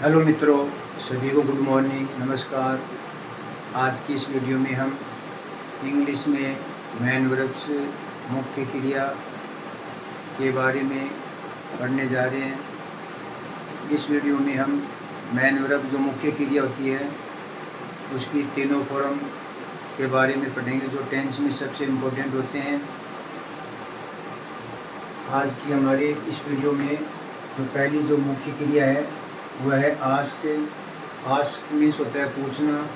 Hello मित्रों, सभी को गुड मॉर्निंग, नमस्कार। आज की इस वीडियो में हम इंग्लिश में मैन वर्ब्स मुख्य क्रिया के बारे में पढ़ने जा रहे हैं। इस वीडियो में हम मैन वर्ब जो मुख्य क्रिया होती है उसकी तीनों फॉर्म के बारे में पढ़ेंगे जो टेंस में सबसे इम्पोर्टेंट होते हैं। आज की हमारे इस वीडियो में जो पहली जो मुख्य क्रिया है वह है आस्क। आस्क मीन्स होता है पूछना।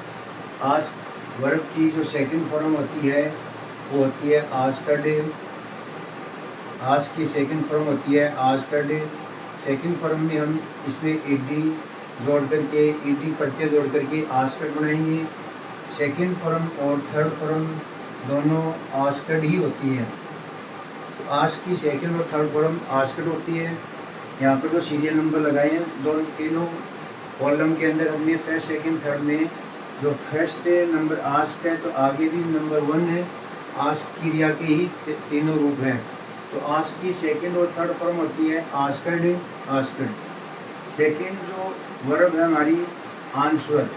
आस्क वर्ब की जो सेकंड फॉर्म होती है वो होती है आस्क्ड। आस्क की सेकंड फॉर्म होती है आस्क्ड। सेकंड फॉर्म में हम इसमें ईडी जोड़ करके, ईडी प्रत्यय जोड़ करके आस्क्ड बनाएंगे। सेकंड फॉर्म और थर्ड फॉर्म दोनों आस्क्ड ही होती है। तो आस्क की सेकंड और थर्ड फॉर्म आस्क्ड होती है। यहाँ पर जो सीरियल नंबर लगाए हैं दोनों तीनों कॉलम के अंदर हमने फर्स्ट सेकंड थर्ड में जो फर्स्ट नंबर आस्क है तो आगे भी नंबर 1 है। आस्क क्रिया के ही तीनों रूप हैं। तो आस्क की सेकंड और थर्ड फॉर्म होती है आस्क्ड। आस्क्ड सेकंड जो वर्ब है हमारी आंसर।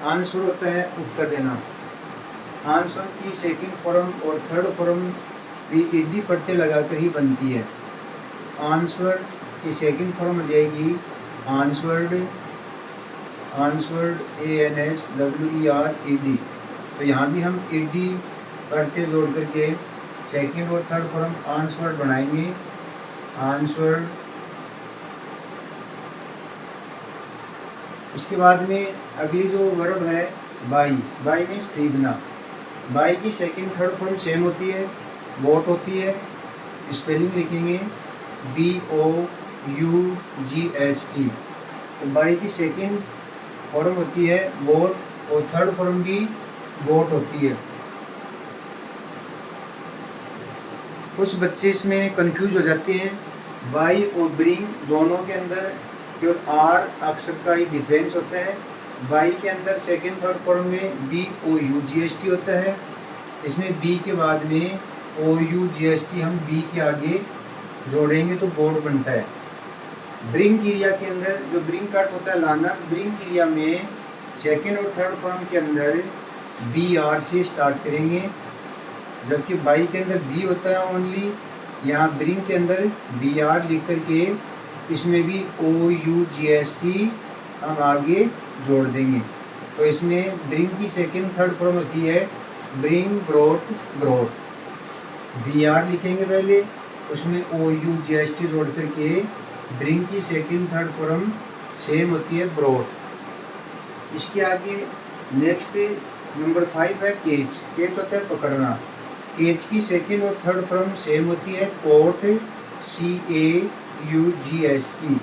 आंसर होता है उत्तर देना। आंसर की सेकंड फॉर्म और थर्ड फॉर्म भी ईडी प्रत्यय लगाकर ही बनती है। आंसर की सेकंड फॉर्म हो जाएगी आंसवर्ड। आंसवर्ड ANSWERED। तो यहाँ भी हम ईडी प्रत्यय जोड़ करके सेकंड और थर्ड फॉर्म आंसवर्ड बनाएंगे। आंसवर्ड। इसके बाद में अगली जो वर्ब है बाई। बाई मीन्स खरीदना। बाई की सेकंड थर्ड फॉर्म सेम होती है, बॉट होती है। स्पेलिंग लिखेंगे BOUGHT। तो बाई की सेकंड फॉर्म होती है बोट और थर्ड फॉर्म भी बोट होती है। कुछ बच्चे इसमें कंफ्यूज हो जाते हैं। बाई और ब्रिंग दोनों के अंदर केवल आर अक्षर का ही डिफरेंस होता है। बाई के अंदर सेकंड थर्ड फॉर्म में BOUGHT होता है। इसमें बी के बाद में OUGHT हम बी के आगे जोड़ेंगे तो बोर्ड बनता है। ब्रिंग क्रिया के अंदर जो ब्रिंग का होता है लाना, ब्रिंग क्रिया में सेकंड और थर्ड फॉर्म के अंदर BR से स्टार्ट करेंगे, जबकि बाई के अंदर बी होता है ओनली। यहाँ ब्रिंग के अंदर BR लिख करके इसमें भी OUGHT हम आगे जोड़ देंगे। तो इसमें ब्रिंग की सेकंड थर्ड फॉर्म होती है ब्रिंग, ब्रोट, ब्रोट। BR लिखेंगे पहले, उसमें OUGHT जोड़ करके ब्रिंग की सेकंड थर्ड फॉर्म सेम होती है ब्रोट। इसके आगे नेक्स्ट नंबर 5 है केच। केच होता है पकड़ना। केच की सेकंड और थर्ड फॉर्म सेम होती है कोट, CAUGHT।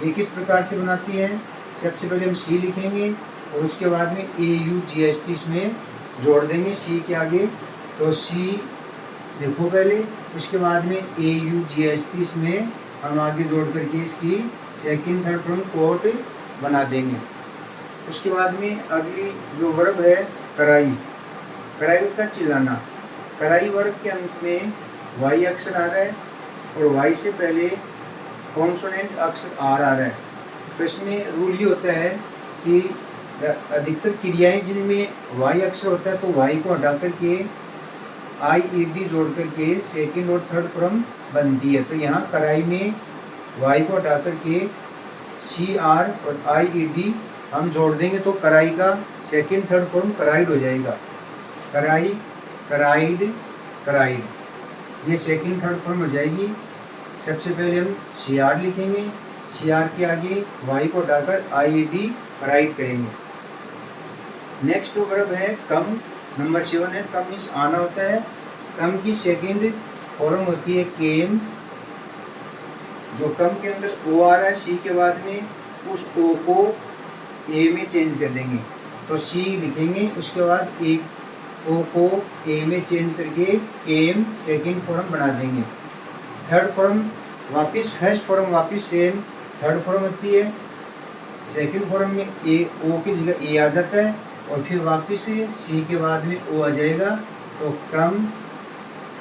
ये किस प्रकार से बनाती है? सबसे पहले हम C लिखेंगे और उसके बाद में AUGHT इसमें जोड़ देंगे C के आगे। तो C देखो पहले, उसके बाद में AUGHT इसमें हम आगे जोड़ करके इसकी सेकंड थर्ड फॉर्म कोट बना देंगे। उसके बाद में अगली जो वर्ब है कराई। कराई होता है चिल्लाना। कराई वर्ब के अंत में वाई अक्षर आ रहा है और वाई से पहले कॉन्सोनेंट अक्षर आर आ रहा है। तो इसमें रूल ये होता है कि अधिकतर क्रियाएं जिनमें वाई अक्षर होता है तो वाई को हटा करके IED जोड़ करके सेकंड और थर्ड फॉर्म बनती है। तो यहाँ कराई में वाई को हटा करके CR और IED हम जोड़ देंगे तो कराई का सेकंड थर्ड फॉर्म कराइड हो जाएगा। कराई, कराइड, कराइड, ये सेकंड थर्ड फॉर्म हो जाएगी। सबसे पहले हम CR लिखेंगे, CR के आगे वाई को हटाकर IED कराइड करेंगे। नेक्स्ट जो वर्ब है कम, नंबर 7 है। कम मीन्स आना होता है। कम की सेकंड फॉर्म होती है केम। जो कम के अंदर O आ रहा है C के बाद में, उस O को A में चेंज कर देंगे। तो C लिखेंगे, उसके बाद एक O को A में चेंज करके केम सेकंड फॉर्म बना देंगे। थर्ड फॉर्म वापस फर्स्ट फॉर्म वापस सेम थर्ड फॉर्म होती है। सेकंड फॉर्म में O की जगह A आ जाता है और फिर वापस से C के बाद में O आ जाएगा। तो कम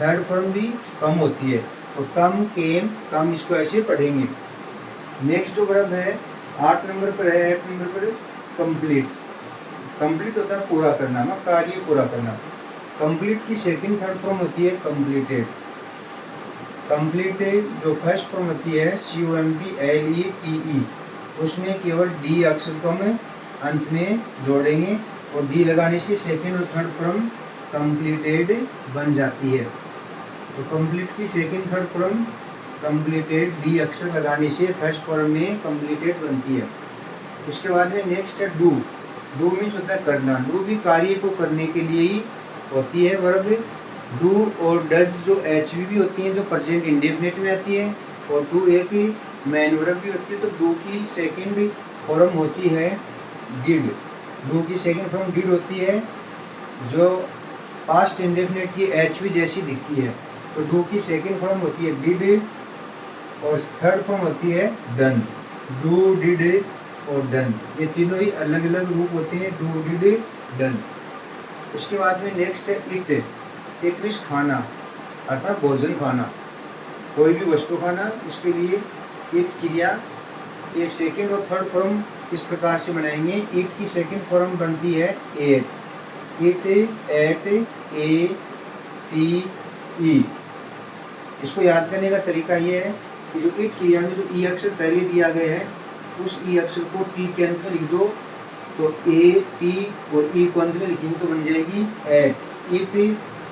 थर्ड फॉर्म भी कम होती है। तो कम, केम, कम, इसको ऐसे पढ़ेंगे। नेक्स्ट जो वर्ब है 8 नंबर पर है, 8 नंबर पर कंप्लीट। कंप्लीट होता है पूरा करना ना, कार्य पूरा करना। कंप्लीट की सेकंड थर्ड फॉर्म होती है कंप्लीटेड। कंप्लीटेड जो फर्स्ट फॉर्म होती है COMPLETE, उसमें केवल डी अक्षर को हम अंत में जोड़ेंगे और डी लगाने से सेकंड और थर्ड फॉर्म कंप्लीटेड बन जाती है। तो कंप्लीट की second third form completed D अक्षर लगाने से फर्स्ट फॉर्म में कंप्लीटेड बनती है। उसके बाद में नेक्स्ट है डू। डू मीन्स होता है करना। डू भी कार्य को करने के लिए ही होती है वर्ब। डू और डज जो HV भी होती हैं, जो प्रेजेंट इंडेफिनिट में आती है, और डू एक मैन वर्ब भी होती है। तो डू की सेकंड फॉर्म होती है डिड। डू की सेकंड फॉर्म डिड होती है, जो पास्ट इंडेफिनिट की HV जैसी दिखती है। तो डू की सेकंड फॉर्म होती है डिड और थर्ड फॉर्म होती है डन। डू, डिड और डन, ये तीनों ही अलग अलग रूप होते हैं, डू, डिड, डन। उसके बाद में नेक्स्ट है इट। इट मीन्स खाना, अर्थात भोजन खाना, कोई भी वस्तु खाना, उसके लिए इट क्रिया। ये सेकंड और थर्ड फॉर्म इस प्रकार से बनाएंगे। इट की सेकंड फॉर्म बनती है एट। It, eight, ATE। इसको याद करने का तरीका ये है कि जो इट क्रिया में जो ई अक्षर पहले दिया गया है, उस ई अक्षर को टी के अंत में लिख दो, तो AT और E को अंत में लिखेंगे तो बन जाएगी एट। इट,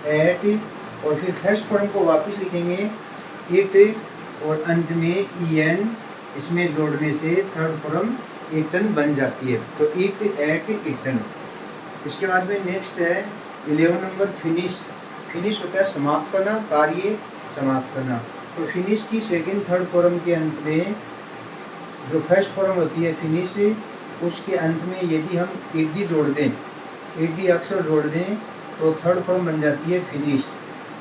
एट, और फिर फर्स्ट फॉर्म को वापस लिखेंगे इट और अंत में EN, इसमें जोड़ने से थर्ड फॉर्म इटन बन जाती है। तो इट, एट, इटन। उसके बाद में नेक्स्ट है 11 नंबर फिनिश। फिनिश होता है समाप्त करना, कार्य समाप्त करना। तो फिनिश की सेकंड थर्ड फॉर्म के अंत में जो फर्स्ट फॉर्म होती है फिनिश, उसके अंत में यदि हम ED जोड़ दें, ED अक्षर जोड़ दें, तो थर्ड फॉर्म बन जाती है फिनिश्ड।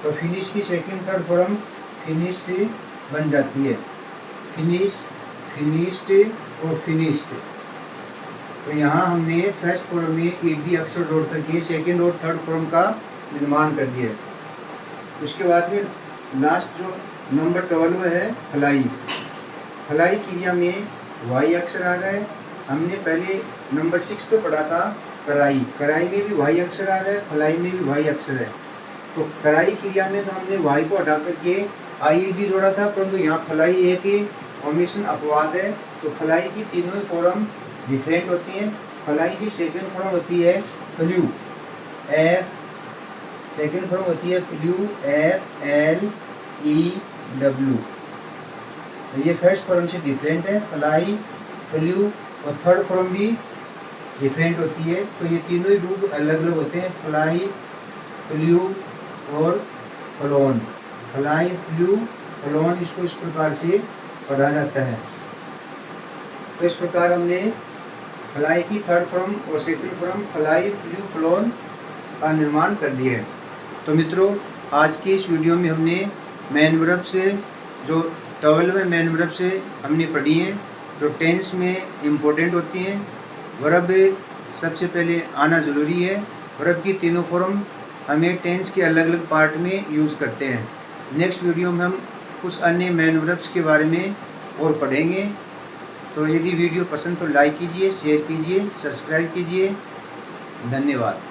तो फिनिश की सेकंड थर्ड फॉर्म फिनिश्ड बन जाती है। फिनिश, फिनिश्ड और फिनिश्ड। तो यहाँ हमने फर्स्ट फॉर्म में ED अक्षर जोड़ करके सेकंड और थर्ड फॉर्म का निर्माण कर दिया। उसके बाद में लास्ट जो नंबर 12 है फलाई। फलाई क्रिया में Y अक्षर आ रहा है। हमने पहले नंबर 6 पे पढ़ा था कराई। कराई में भी Y अक्षर आ रहा है, फलाई में भी Y अक्षर है। तो कराई क्रिया में तो हमने Y को हटा करके IED जोड़ा था, परंतु यहाँ फलाई एक ओमिशन अपवाद है। तो फलाई की तीनों ही फॉर्म डिफरेंट होती हैं। फलाई की सेकंड फॉर्म होती है फ्लू, F। सेकंड फॉर्म होती है फ्लू, FLEW। तो ये फर्स्ट फॉर्म से डिफरेंट है, फलाई, फ्लू, और थर्ड फॉर्म भी डिफरेंट होती है। तो ये तीनों ही रूप अलग अलग होते हैं, फलाई, फ्लू और फ्लोन। फलाई, फ्लू, फ्लोन, इसको इस प्रकार से पढ़ा जाता है। तो इस प्रकार हमने फलाई की थर्ड फॉर्म और सेकंड फॉर्म फलाई, फ्लू, फ्लोन का निर्माण कर दिया है। तो मित्रों, आज की इस वीडियो में हमने मैन वर्ब से जो 12 मैन वर्ब से हमने पढ़ी हैं, जो टेंस में इम्पोर्टेंट होती हैं। वर्ब सबसे पहले आना ज़रूरी है। वर्ब की तीनों फॉर्म हमें टेंस के अलग अलग पार्ट में यूज़ करते हैं। नेक्स्ट वीडियो में हम कुछ अन्य मैन वर्ब्स के बारे में और पढ़ेंगे। तो यदि वीडियो पसंद तो लाइक कीजिए, शेयर कीजिए, सब्सक्राइब कीजिए। धन्यवाद।